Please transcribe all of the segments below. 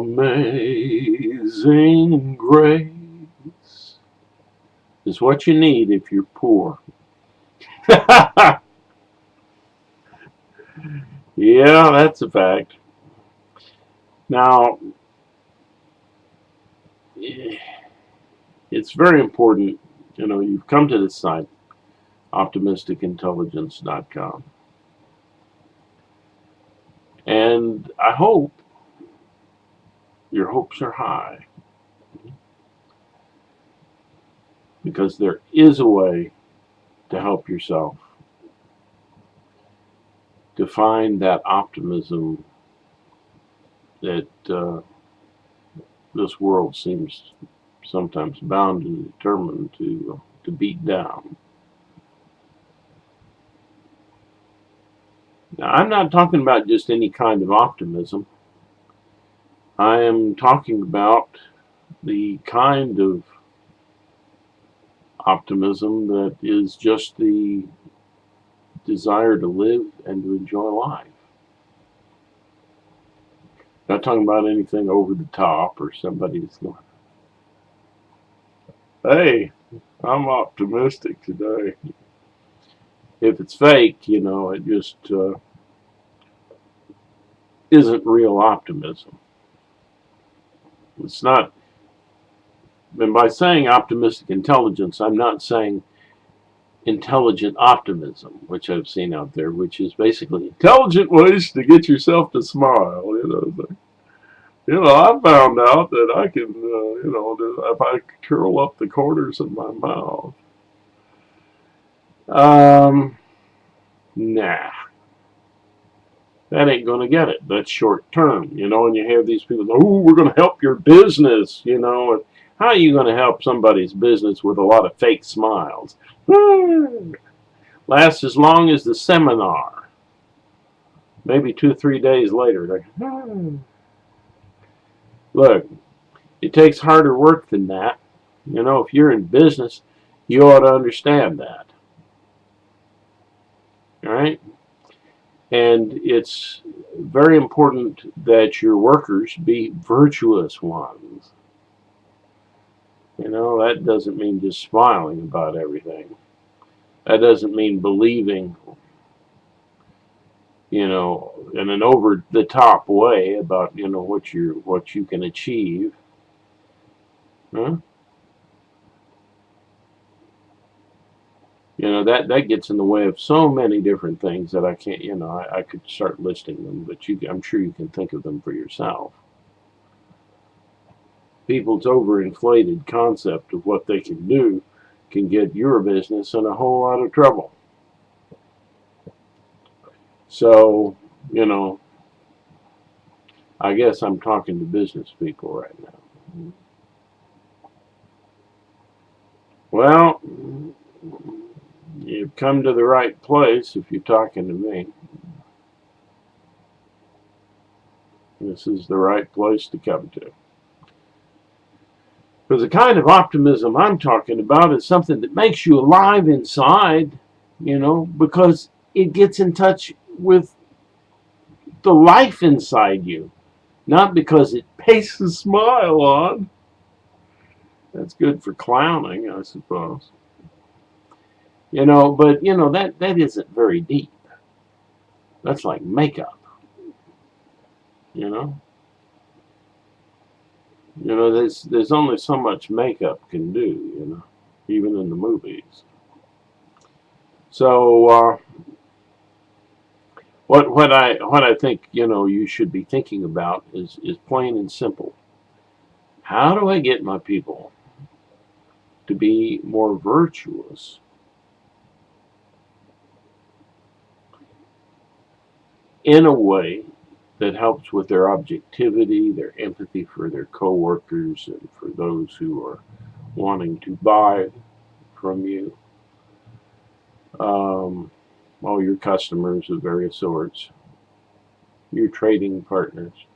Amazing grace is what you need if you're poor. Yeah, that's a fact. Now, it's very important. You've come to this site, optimisticintelligence.com, and I hope your hopes are high because there is a way to help yourself to find that optimism that this world seems sometimes bound and determined to beat down. Now, I'm not talking about just any kind of optimism. I am talking about the kind of optimism that is just the desire to live and to enjoy life. Not talking about anything over the top or somebody that's going, hey, I'm optimistic today. If it's fake, it just isn't real optimism. It's not, and by saying optimistic intelligence, I'm not saying intelligent optimism, which I've seen out there, which is basically intelligent ways to get yourself to smile. I found out that I can, if I curl up the corners of my mouth. Nah, that ain't going to get it. That's short term, and you have these people, oh, we're going to help your business, and how are you going to help somebody's business with a lot of fake smiles? Lasts as long as the seminar. Maybe 2 or 3 days later, look, it takes harder work than that. If you're in business, you ought to understand that. All right? And it's very important that your workers be virtuous ones. That doesn't mean just smiling about everything. That doesn't mean believing, in an over the top way about, what you can achieve. Huh? That gets in the way of so many different things that I can't, I could start listing them, but I'm sure you can think of them for yourself. People's overinflated concept of what they can do can get your business in a whole lot of trouble. So, I guess I'm talking to business people right now. Well, you've come to the right place if you're talking to me. This is the right place to come to. Because the kind of optimism I'm talking about is something that makes you alive inside, because it gets in touch with the life inside you, not because it pastes a smile on. That's good for clowning, I suppose. But that isn't very deep. That's like makeup. There's only so much makeup can do, even in the movies. So what I think you should be thinking about is plain and simple. How do I get my people to be more virtuous? In a way that helps with their objectivity, their empathy for their coworkers, and for those who are wanting to buy from you. All your customers of various sorts, your trading partners.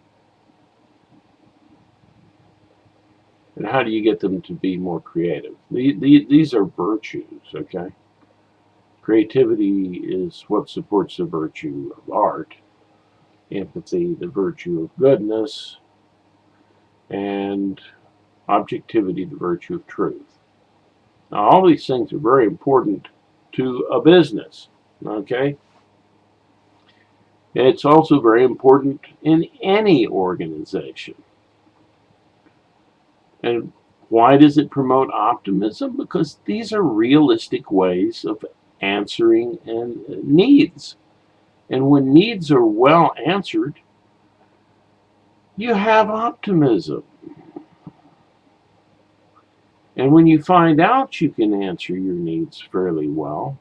And how do you get them to be more creative? These are virtues, okay? Creativity is what supports the virtue of art. Empathy, the virtue of goodness. and objectivity, the virtue of truth. Now, all these things are very important to a business, okay? It's also very important in any organization. And why does it promote optimism? Because these are realistic ways of answering needs. And when needs are well answered, you have optimism. And when you find out you can answer your needs fairly well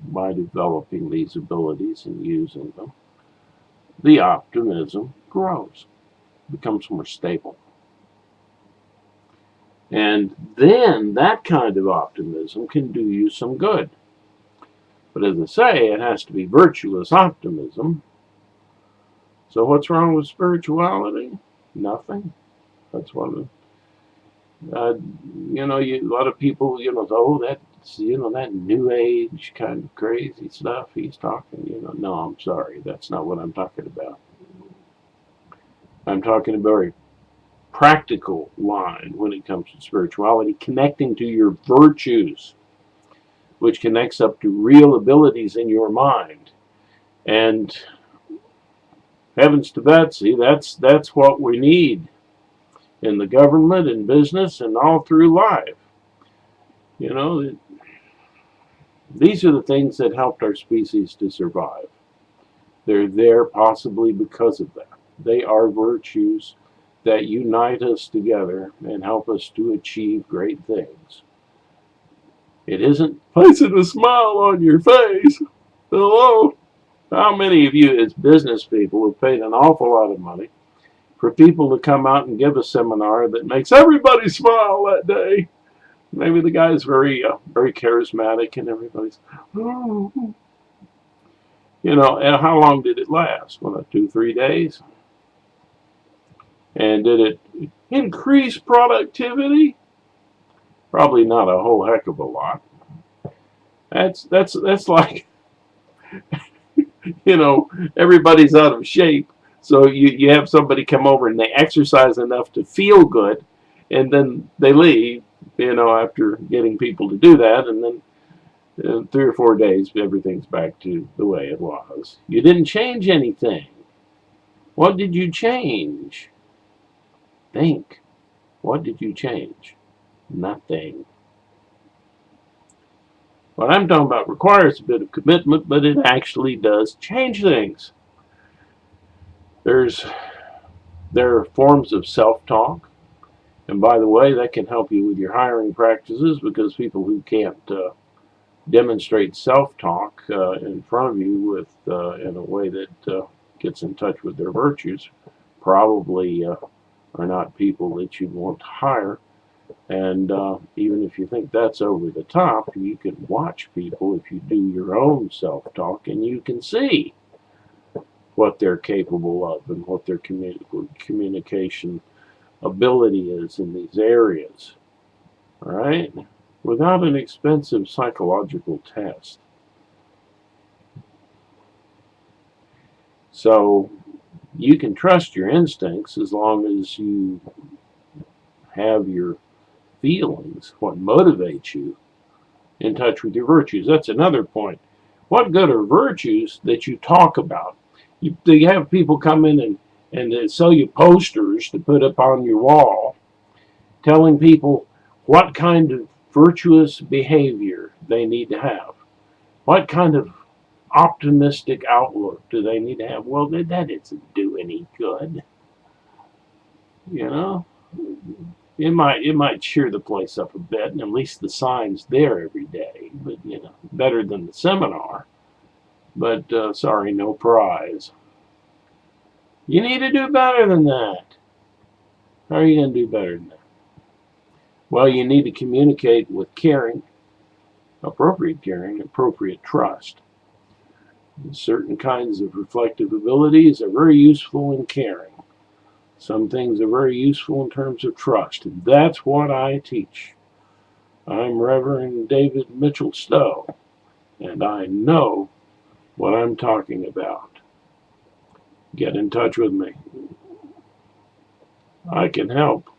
by developing these abilities and using them, the optimism grows, becomes more stable. And then that kind of optimism can do you some good. But as I say, it has to be virtuous optimism. So what's wrong with spirituality? Nothing. That's one. Uh, a lot of people, oh, that's, that new age kind of crazy stuff he's talking. No, I'm sorry, that's not what I'm talking about. I'm talking about a practical line when it comes to spirituality, connecting to your virtues, which connects up to real abilities in your mind. And heavens to Betsy, that's what we need in the government and business and all through life. These are the things that helped our species to survive. They're there possibly because of that. They are virtues that unite us together and help us to achieve great things. It isn't placing a smile on your face. Hello? How many of you as business people have paid an awful lot of money for people to come out and give a seminar that makes everybody smile that day? Maybe the guy's very charismatic and everybody's, oh. And how long did it last? Well, 2-3 days. And did it increase productivity? Probably not a whole heck of a lot. That's like, everybody's out of shape. So you have somebody come over and they exercise enough to feel good, and then they leave, after getting people to do that, and then 3 or 4 days, everything's back to the way it was. You didn't change anything. What did you change? Think. What did you change? Nothing. What I'm talking about requires a bit of commitment, but it actually does change things. There are forms of self-talk, and by the way, that can help you with your hiring practices, because people who can't demonstrate self-talk in front of you in a way that gets in touch with their virtues probably are not people that you want to hire. And even if you think that's over the top, you can watch people if you do your own self-talk, and you can see what they're capable of and what their communication ability is in these areas. All right? Without an expensive psychological test. So you can trust your instincts as long as you have your feelings, what motivates you, in touch with your virtues. That's another point. What good are virtues that you talk about? You have people come in and they sell you posters to put up on your wall telling people what kind of virtuous behavior they need to have. What kind of optimistic outlook do they need to have? Well, that doesn't do any good. It might cheer the place up a bit, and at least the sign's there every day. But better than the seminar. But sorry, no prize. You need to do better than that. How are you going to do better than that? Well, you need to communicate with caring, appropriate trust. Certain kinds of reflective abilities are very useful in caring. Some things are very useful in terms of trust, and that's what I teach. I'm Reverend David Mitchell Stowe, and I know what I'm talking about. Get in touch with me. I can help.